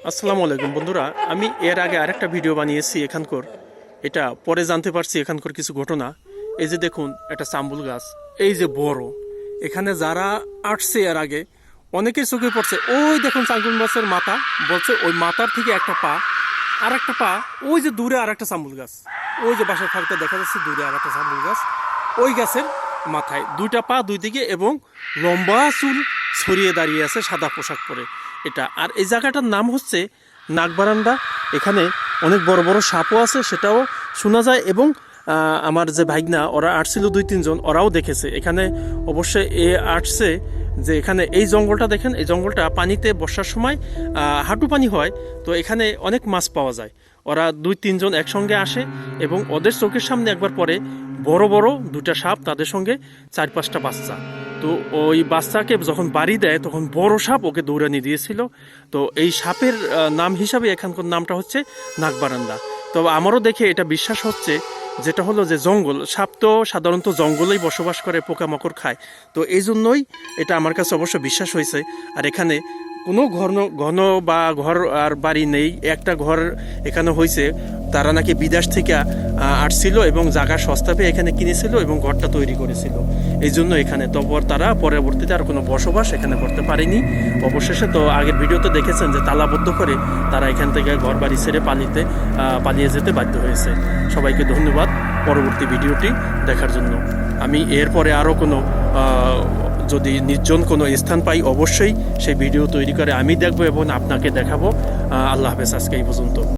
আসসালামু আলাইকুম বন্ধুরা, আমি এর আগে আরেকটা ভিডিও বানিয়েছি এখানকার। এটা পরে জানতে পারছি এখানকার কিছু ঘটনা। এই যে দেখুন, একটা চাম্বুল গাছ, এই যে বড়, এখানে যারা আসছে এর আগে অনেকের চোখে পড়ছে। ওই দেখুন চাম্বুল গাছের মাথা, বলছে ওই মাথার থেকে একটা পা, আর একটা পা, ওই যে দূরে আর একটা চাম্বুল গাছ, ওই যে বাসার ফাঁকতে দেখা যাচ্ছে দূরে আর একটা চাম্বুল গাছ, ওই গাছের মাথায় দুইটা পা দুই দিকে এবং লম্বা চুল ছড়িয়ে দাঁড়িয়ে আছে সাদা পোশাক পরে। এটা আর এই জায়গাটার নাম হচ্ছে নাগবারান্দা। এখানে অনেক বড় বড় সাপও আছে, সেটাও শোনা যায়। এবং আমার যে ভাইগনা ওরা আসছিল 2-3 জন, ওরাও দেখেছে এখানে। অবশ্যই আসছে যে এখানে এই জঙ্গলটা দেখেন, এই জঙ্গলটা পানিতে বর্ষার সময় হাঁটু পানি হয়, তো এখানে অনেক মাছ পাওয়া যায়। ওরা 2-3 জন একসঙ্গে আসে এবং ওদের চোখের সামনে একবার পরে বড় বড় দুটা সাপ, তাদের সঙ্গে 4-5টা বাচ্চা। তো ওই বাচ্চাকে যখন বাড়ি দেয় তখন বড় সাপ ওকে দৌড়ানি দিয়েছিল। তো এই সাপের নাম হিসাবে এখানকার নামটা হচ্ছে নাগবারান্দা। তো আমারও দেখে এটা বিশ্বাস হচ্ছে, যেটা হলো যে জঙ্গল, সাপ তো সাধারণত জঙ্গলেই বসবাস করে, পোকামাকড় খায়। তো এই জন্যই এটা আমার কাছে অবশ্য বিশ্বাস হয়েছে। আর এখানে কোনো ঘন ঘন বা ঘর আর বাড়ি নেই, একটা ঘর এখানে হয়েছে। তারা নাকি বিদেশ থেকে আসছিল এবং জায়গা সস্তা পেয়ে এখানে কিনেছিল এবং ঘরটা তৈরি করেছিল। এই জন্য এখানে তারপর তারা পরবর্তীতে আর কোনো বসবাস এখানে করতে পারেনি। অবশেষে তো আগের ভিডিওতে দেখেছেন যে তালাবদ্ধ করে তারা এখান থেকে ঘর বাড়ি ছেড়ে পালিয়ে যেতে বাধ্য হয়েছে। সবাইকে ধন্যবাদ পরবর্তী ভিডিওটি দেখার জন্য। আমি এরপরে আরও কোনো যদি নির্জন কোনো স্থান পাই অবশ্যই সেই ভিডিও তৈরি করে আমি দেখবো এবং আপনাকে দেখাবো। আল্লাহ হাফেজ, আজকে এই পর্যন্ত।